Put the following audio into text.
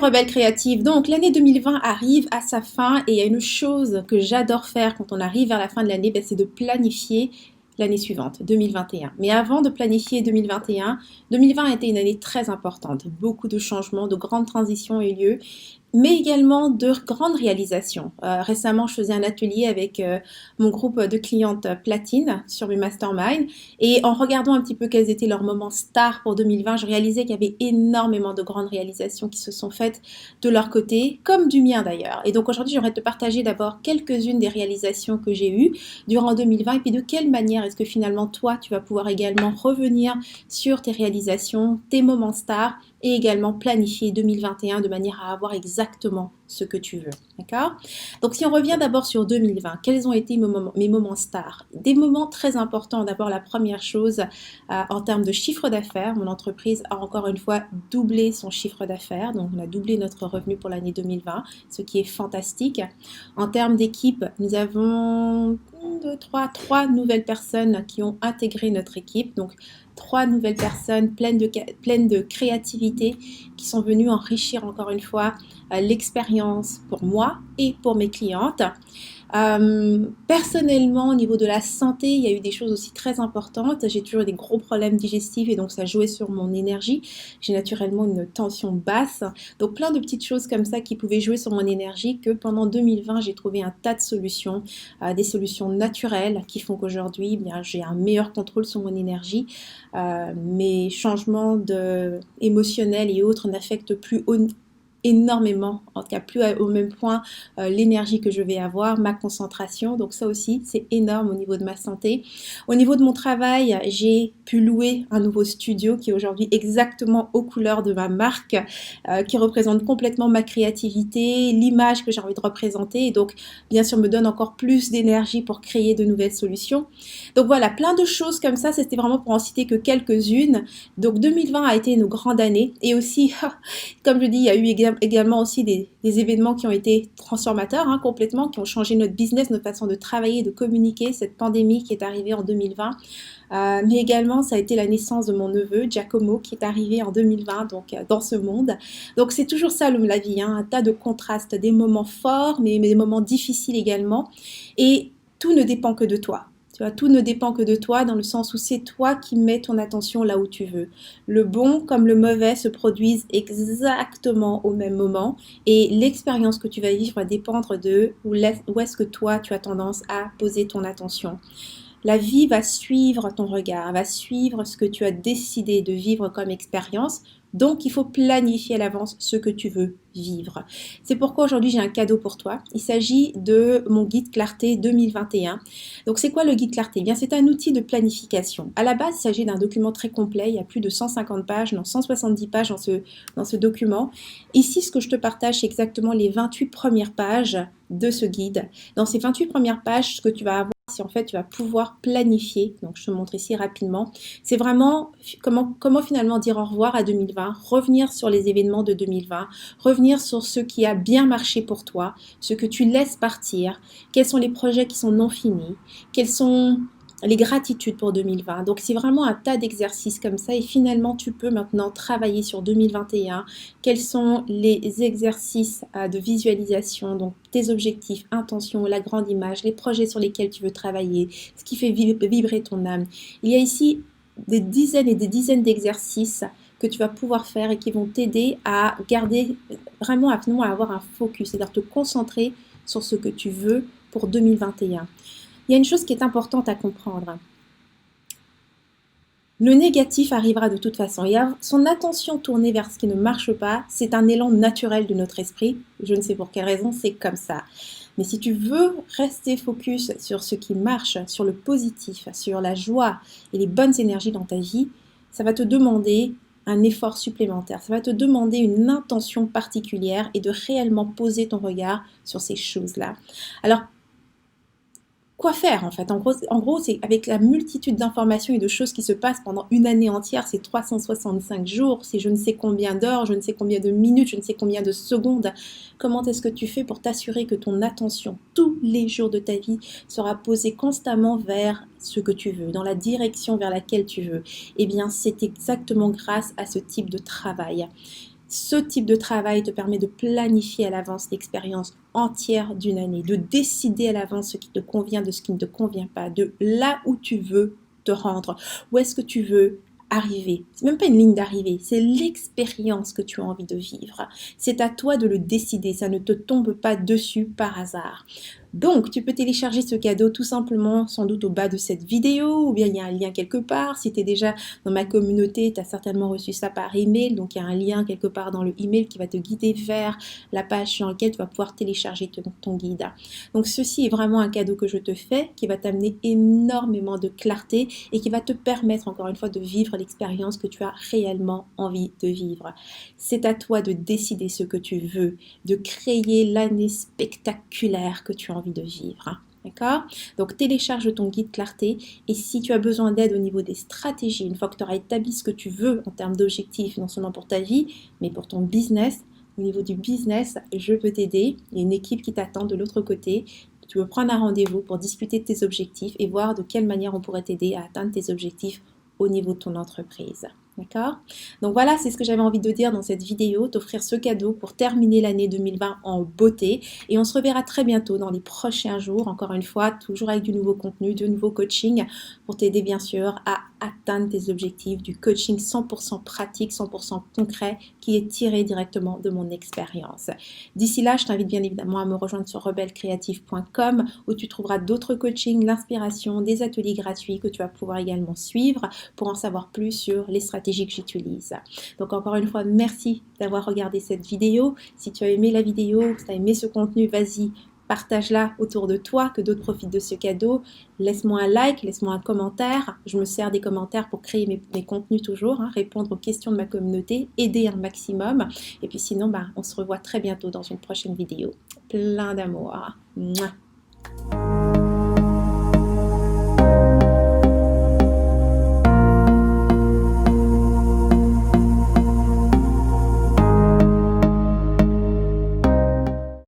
rebelle créative. Donc, l'année 2020 arrive à sa fin et il y a une chose que j'adore faire quand on arrive vers la fin de l'année, ben, c'est de planifier l'année suivante, 2021. Mais avant de planifier 2021, 2020 a été une année très importante. Beaucoup de changements, de grandes transitions ont eu lieu, mais également de grandes réalisations. Récemment, je faisais un atelier avec mon groupe de clientes platine sur mes masterminds et en regardant un petit peu quels étaient leurs moments stars pour 2020, je réalisais qu'il y avait énormément de grandes réalisations qui se sont faites de leur côté, comme du mien d'ailleurs. Et donc aujourd'hui, j'aimerais te partager d'abord quelques-unes des réalisations que j'ai eues durant 2020 et puis de quelle manière est-ce que finalement toi, tu vas pouvoir également revenir sur tes réalisations, tes moments stars et également planifier 2021 de manière à avoir exactement ce que tu veux. D'accord? Donc si on revient d'abord sur 2020, quels ont été mes moments stars? Des moments très importants. D'abord la première chose, en termes de chiffre d'affaires, mon entreprise a encore une fois doublé son chiffre d'affaires. Donc on a doublé notre revenu pour l'année 2020, ce qui est fantastique. En termes d'équipe, nous avons trois nouvelles personnes qui ont intégré notre équipe. Donc trois nouvelles personnes pleines de créativité qui sont venues enrichir encore une fois l'expérience pour moi et pour mes clientes. Personnellement, au niveau de la santé, il y a eu des choses aussi très importantes. J'ai toujours eu des gros problèmes digestifs et donc ça jouait sur mon énergie. J'ai naturellement une tension basse. Donc plein de petites choses comme ça qui pouvaient jouer sur mon énergie que pendant 2020, j'ai trouvé un tas de solutions, des solutions naturelles qui font qu'aujourd'hui, bien, j'ai un meilleur contrôle sur mon énergie. Mes changements émotionnels et autres n'affectent plus énormément, en tout cas plus au même point l'énergie que je vais avoir, ma concentration, donc ça aussi c'est énorme au niveau de ma santé. Au niveau de mon travail, j'ai pu louer un nouveau studio qui est aujourd'hui exactement aux couleurs de ma marque, qui représente complètement ma créativité, l'image que j'ai envie de représenter et donc bien sûr me donne encore plus d'énergie pour créer de nouvelles solutions. Donc voilà, plein de choses comme ça, c'était vraiment pour en citer que quelques-unes. Donc 2020 a été une grande année et aussi comme je dis, il y a eu également aussi des événements qui ont été transformateurs complètement, qui ont changé notre business, notre façon de travailler, de communiquer, cette pandémie qui est arrivée en 2020. Mais également, ça a été la naissance de mon neveu, Giacomo, qui est arrivé en 2020, donc dans ce monde. Donc c'est toujours ça la vie, un tas de contrastes, des moments forts, mais des moments difficiles également. Et tout ne dépend que de toi. Tu vois, tout ne dépend que de toi dans le sens où c'est toi qui mets ton attention là où tu veux. Le bon comme le mauvais se produisent exactement au même moment et l'expérience que tu vas vivre va dépendre de où est-ce que toi tu as tendance à poser ton attention. La vie va suivre ton regard, va suivre ce que tu as décidé de vivre comme expérience. Donc, il faut planifier à l'avance ce que tu veux vivre. C'est pourquoi aujourd'hui, j'ai un cadeau pour toi. Il s'agit de mon guide Clarté 2021. Donc, c'est quoi le guide Clarté? Eh bien, c'est un outil de planification. À la base, il s'agit d'un document très complet. Il y a plus de 150 pages, non, 170 pages dans ce document. Ici, ce que je te partage, c'est exactement les 28 premières pages de ce guide. Dans ces 28 premières pages, ce que tu vas avoir, si en fait tu vas pouvoir planifier, donc je te montre ici rapidement, c'est vraiment comment finalement dire au revoir à 2020, revenir sur les événements de 2020, revenir sur ce qui a bien marché pour toi, ce que tu laisses partir, quels sont les projets qui sont non finis, quels sont les gratitudes pour 2020. Donc c'est vraiment un tas d'exercices comme ça et finalement tu peux maintenant travailler sur 2021. Quels sont les exercices de visualisation, donc tes objectifs, intentions, la grande image, les projets sur lesquels tu veux travailler, ce qui fait vibrer ton âme. Il y a ici des dizaines et des dizaines d'exercices que tu vas pouvoir faire et qui vont t'aider à garder vraiment à avoir un focus, c'est-à-dire te concentrer sur ce que tu veux pour 2021. Il y a une chose qui est importante à comprendre. Le négatif arrivera de toute façon. Et son attention tournée vers ce qui ne marche pas, c'est un élan naturel de notre esprit. Je ne sais pour quelle raison, c'est comme ça. Mais si tu veux rester focus sur ce qui marche, sur le positif, sur la joie et les bonnes énergies dans ta vie, ça va te demander un effort supplémentaire. Ça va te demander une intention particulière et de réellement poser ton regard sur ces choses-là. Alors, quoi faire en fait? En gros, c'est avec la multitude d'informations et de choses qui se passent pendant une année entière, c'est 365 jours, c'est je ne sais combien d'heures, je ne sais combien de minutes, je ne sais combien de secondes. Comment est-ce que tu fais pour t'assurer que ton attention, tous les jours de ta vie, sera posée constamment vers ce que tu veux, dans la direction vers laquelle tu veux? Eh bien, c'est exactement grâce à ce type de travail. Ce type de travail te permet de planifier à l'avance l'expérience entière d'une année, de décider à l'avance ce qui te convient de ce qui ne te convient pas, de là où tu veux te rendre, où est-ce que tu veux arriver. C'est même pas une ligne d'arrivée, c'est l'expérience que tu as envie de vivre. C'est à toi de le décider, ça ne te tombe pas dessus par hasard. Donc, tu peux télécharger ce cadeau tout simplement, sans doute au bas de cette vidéo, ou bien il y a un lien quelque part. Si tu es déjà dans ma communauté, tu as certainement reçu ça par email, donc il y a un lien quelque part dans le email qui va te guider vers la page sur laquelle tu vas pouvoir télécharger ton guide. Donc, ceci est vraiment un cadeau que je te fais, qui va t'amener énormément de clarté et qui va te permettre, encore une fois, de vivre l'expérience que tu as réellement envie de vivre. C'est à toi de décider ce que tu veux, de créer l'année spectaculaire que tu as envie de vivre. D'accord? Donc télécharge ton guide clarté et si tu as besoin d'aide au niveau des stratégies, une fois que tu auras établi ce que tu veux en termes d'objectifs, non seulement pour ta vie, mais pour ton business, au niveau du business, je peux t'aider. Il y a une équipe qui t'attend de l'autre côté. Tu peux prendre un rendez-vous pour discuter de tes objectifs et voir de quelle manière on pourrait t'aider à atteindre tes objectifs au niveau de ton entreprise. D'accord? Donc voilà, c'est ce que j'avais envie de dire dans cette vidéo, t'offrir ce cadeau pour terminer l'année 2020 en beauté. Et on se reverra très bientôt dans les prochains jours, encore une fois, toujours avec du nouveau contenu, de nouveaux coaching pour t'aider bien sûr à atteindre tes objectifs, du coaching 100% pratique, 100% concret qui est tiré directement de mon expérience. D'ici là, je t'invite bien évidemment à me rejoindre sur rebellecreative.com où tu trouveras d'autres coachings, l'inspiration, des ateliers gratuits que tu vas pouvoir également suivre pour en savoir plus sur les stratégies que j'utilise. Donc encore une fois, merci d'avoir regardé cette vidéo. Si tu as aimé la vidéo, si tu as aimé ce contenu, vas-y, partage-la autour de toi, que d'autres profitent de ce cadeau. Laisse-moi un like, laisse-moi un commentaire. Je me sers des commentaires pour créer mes contenus toujours, répondre aux questions de ma communauté, aider un maximum. Et puis sinon, on se revoit très bientôt dans une prochaine vidéo. Plein d'amour. Mouah.